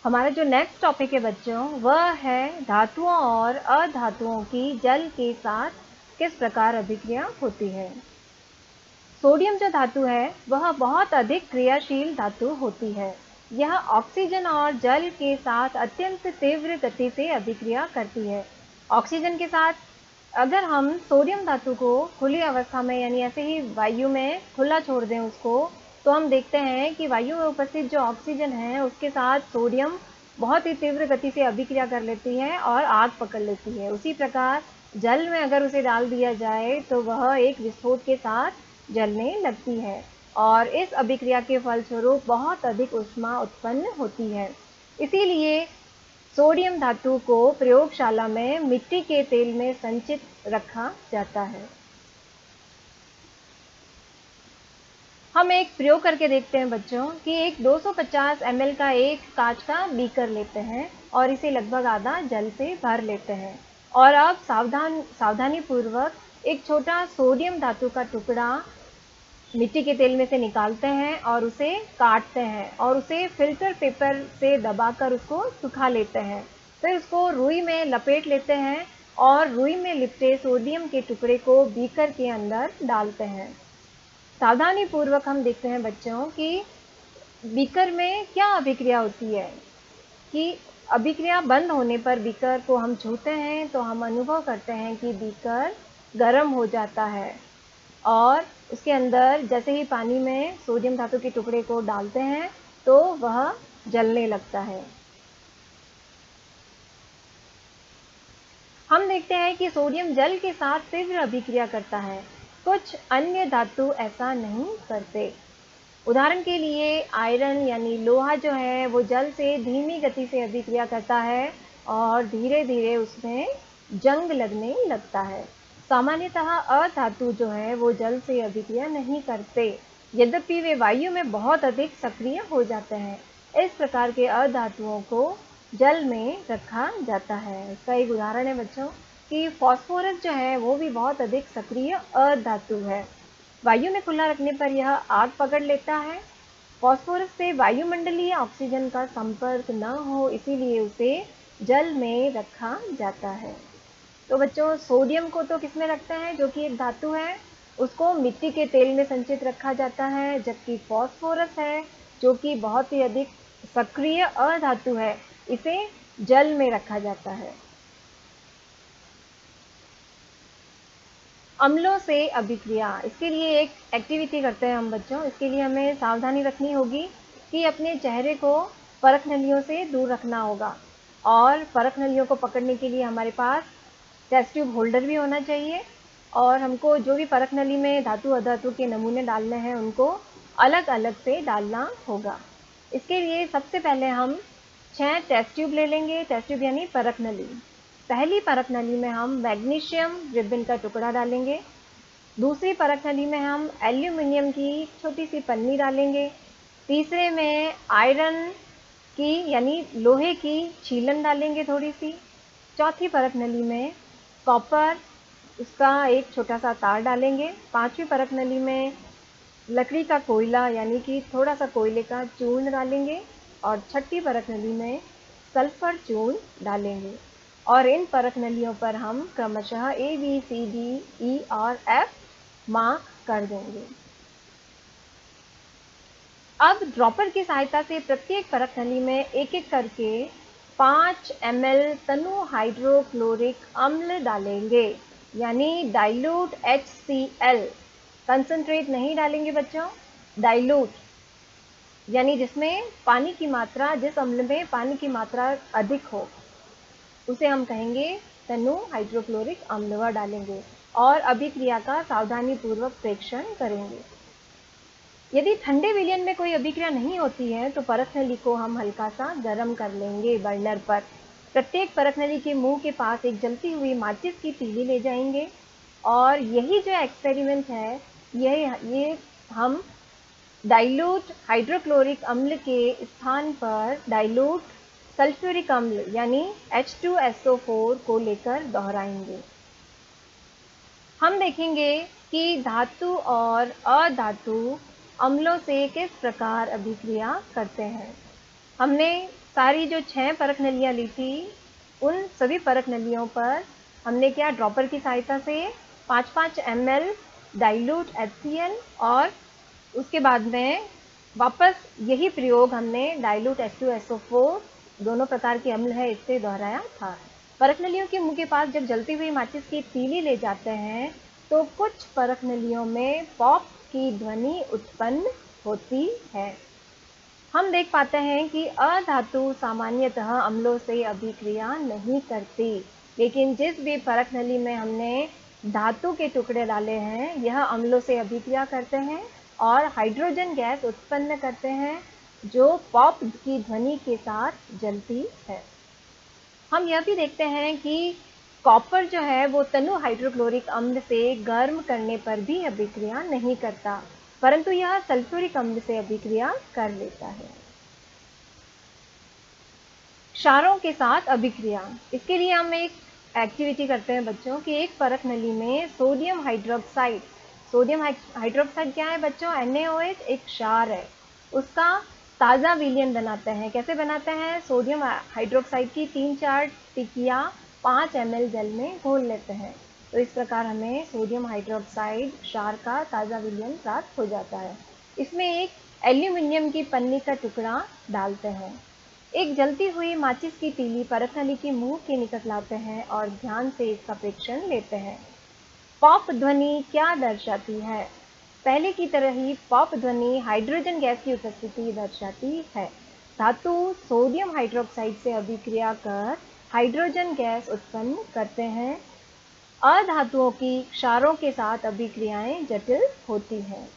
हमारा जो next topic है बच्चों, वह है धातुओं और अधातुओं की जल के साथ किस प्रकार अभिक्रिया होती है। सोडियम जो धातु है वह बहुत अधिक क्रियाशील धातु होती है। यह ऑक्सीजन और जल के साथ अत्यंत तीव्र गति से अभिक्रिया करती है। ऑक्सीजन के साथ अगर हम सोडियम धातु को खुली अवस्था में यानी ऐसे ही वायु में खुला छोड़ दें उसको, तो हम देखते हैं कि वायु में उपस्थित जो ऑक्सीजन है उसके साथ सोडियम बहुत ही तीव्र गति से अभिक्रिया कर लेती है और आग पकड़ लेती है। उसी प्रकार जल में अगर उसे डाल दिया जाए तो वह एक विस्फोट के साथ जलने लगती है और इस अभिक्रिया के फलस्वरूप बहुत अधिक ऊष्मा उत्पन्न होती है। इसीलिए सोडियम धातु को प्रयोगशाला में मिट्टी के तेल में संचित रखा जाता है। हम एक प्रयोग करके देखते हैं बच्चों कि एक 250 ml का एक कांच का बीकर लेते हैं और इसे लगभग आधा जल से भर लेते हैं और अब सावधानी पूर्वक एक छोटा सोडियम धातु का टुकड़ा मिट्टी के तेल में से निकालते हैं और उसे काटते हैं और उसे फिल्टर पेपर से दबाकर उसको सुखा लेते हैं। फिर उसको रुई में लपेट लेते हैं और रुई में लिपटे सोडियम के टुकड़े को बीकर के अंदर डालते हैं। सावधानी पूर्वक हम देखते हैं बच्चों कि बीकर में क्या अभिक्रिया होती है कि अभिक्रिया बंद होने पर बीकर को हम छूते हैं तो हम अनुभव करते हैं कि बीकर गर्म हो जाता है और उसके अंदर जैसे ही पानी में सोडियम धातु के टुकड़े को डालते हैं तो वह जलने लगता है। हम देखते हैं कि सोडियम जल के साथ तीव्र अभिक्रिया करता है, कुछ अन्य धातु ऐसा नहीं करते। उदाहरण के लिए आयरन यानी लोहा जो है वो जल से धीमी गति से अभिक्रिया करता है और धीरे धीरे उसमें जंग लगने लगता है। सामान्यतः अधातु जो है वो जल से अभिक्रिया नहीं करते, यद्यपि वे वायु में बहुत अधिक सक्रिय हो जाते हैं। इस प्रकार के अधातुओं को जल में रखा जाता है। इसका एक उदाहरण है बच्चों कि फास्फोरस जो है वो भी बहुत अधिक सक्रिय अधातु है। वायु में खुला रखने पर यह आग पकड़ लेता है। फास्फोरस से वायुमंडलीय ऑक्सीजन का संपर्क न हो, इसीलिए उसे जल में रखा जाता है। तो बच्चों सोडियम को तो किसमें रखते हैं, जो कि एक धातु है, उसको मिट्टी के तेल में संचित रखा जाता है, जबकि फास्फोरस है जो कि बहुत ही अधिक सक्रिय अधातु है, इसे जल में रखा जाता है। अम्लों से अभिक्रिया, इसके लिए एक एक्टिविटी करते हैं हम बच्चों। इसके लिए हमें सावधानी रखनी होगी कि अपने चेहरे को परख नलियों से दूर रखना होगा और परख नलियों को पकड़ने के लिए हमारे पास टेस्ट ट्यूब होल्डर भी होना चाहिए और हमको जो भी परख नली में धातु अधातु के नमूने डालने हैं उनको अलग अलग से डालना होगा। इसके लिए सबसे पहले हम 6 टेस्ट ट्यूब ले लेंगे। टेस्ट ट्यूब यानी परख नली। पहली परख नली में हम मैग्नीशियम रिबन का टुकड़ा डालेंगे। दूसरी परख नली में हम एल्यूमिनियम की छोटी सी पन्नी डालेंगे। तीसरे में आयरन की यानी लोहे की छीलन डालेंगे थोड़ी सी। चौथी परख नली में कॉपर उसका एक छोटा सा तार डालेंगे। पांचवी परख नली में लकड़ी का कोयला यानी कि थोड़ा सा कोयले का चूर्ण डालेंगे और छठी परख नली में सल्फर चूर्ण डालेंगे और इन परख नलियों पर हम क्रमशः A, B, C, D, E और F मार्क कर देंगे। अब ड्रॉपर की सहायता से प्रत्येक परख नली में एक एक करके 5 ml तनु हाइड्रोक्लोरिक अम्ल डालेंगे यानी डाइल्यूट HCl। कंसंट्रेट नहीं डालेंगे बच्चों, डाइल्यूट यानी जिसमें पानी की मात्रा, जिस अम्ल में पानी की मात्रा अधिक हो उसे हम कहेंगे तनु हाइड्रोक्लोरिक अम्ल, वह डालेंगे और अभिक्रिया का सावधानी पूर्वक प्रेक्षण करेंगे। यदि ठंडे विलयन में कोई अभिक्रिया नहीं होती है तो परख नली को हम हल्का सा गर्म कर लेंगे बर्नर पर। प्रत्येक परख नली के मुंह के पास एक जलती हुई माचिस की तीली ले जाएंगे और यही जो एक्सपेरिमेंट है ये हम डाइल्यूट हाइड्रोक्लोरिक अम्ल के स्थान पर डाइल्यूट सल्फ्यूरिक अम्ल यानी H2SO4 को लेकर दोहराएंगे। हम देखेंगे कि धातु और अधातु अम्लों से किस प्रकार अभिक्रिया करते हैं। हमने सारी जो 6 परख नलियाँ ली थी, उन सभी परख नलियों पर हमने क्या ड्रॉपर की सहायता से 5-5 ml डाइल्यूट HCl और उसके बाद में वापस यही प्रयोग हमने डाइल्यूट H2SO4 दोनों प्रकार के अम्ल है इससे दोहराया था। परख नलियों के मुंह के पास जब जलती हुई माचिस की तीली ले जाते हैं तो कुछ परख नलियों में पॉप की ध्वनि उत्पन्न होती है। हम देख पाते हैं कि अधातु सामान्यतः अम्लों से अभिक्रिया नहीं करती, लेकिन जिस भी परख नली में हमने धातु के टुकड़े डाले हैं यह अम्लों से अभिक्रिया करते हैं और हाइड्रोजन गैस उत्पन्न करते हैं जो पॉप की ध्वनि के साथ जलती है। हम यह भी देखते हैं कि कॉपर जो है वो तनु हाइड्रोक्लोरिक अम्ल से गर्म करने पर भी अभिक्रिया नहीं करता, परंतु यह सल्फ्यूरिक अम्ल से अभिक्रिया कर लेता है। क्षारों के साथ अभिक्रिया, इसके लिए हम एक एक्टिविटी करते हैं बच्चों कि एक परख नली में सोडियम हाइड्रोक्साइड क्या है बच्चों? NaOH एक क्षार है, उसका ताज़ा विलयन बनाते हैं। कैसे बनाते हैं? सोडियम हाइड्रोक्साइड की 3-4 टिकिया 5 ml जल में घोल लेते हैं, तो इस प्रकार हमें सोडियम हाइड्रोक्साइड क्षार का ताज़ा विलयन प्राप्त हो जाता है। इसमें एक एल्यूमिनियम की पन्नी का टुकड़ा डालते हैं। एक जलती हुई माचिस की तीली परख नली के मुंह के निकट लाते हैं और ध्यान से इसका प्रेक्षण लेते हैं। पॉप ध्वनि क्या दर्शाती है? पहले की तरह ही पॉप ध्वनि हाइड्रोजन गैस की उपस्थिति दर्शाती है। धातु सोडियम हाइड्रोक्साइड से अभिक्रिया कर हाइड्रोजन गैस उत्पन्न करते हैं। अधातुओं की क्षारों के साथ अभिक्रियाएं जटिल होती हैं।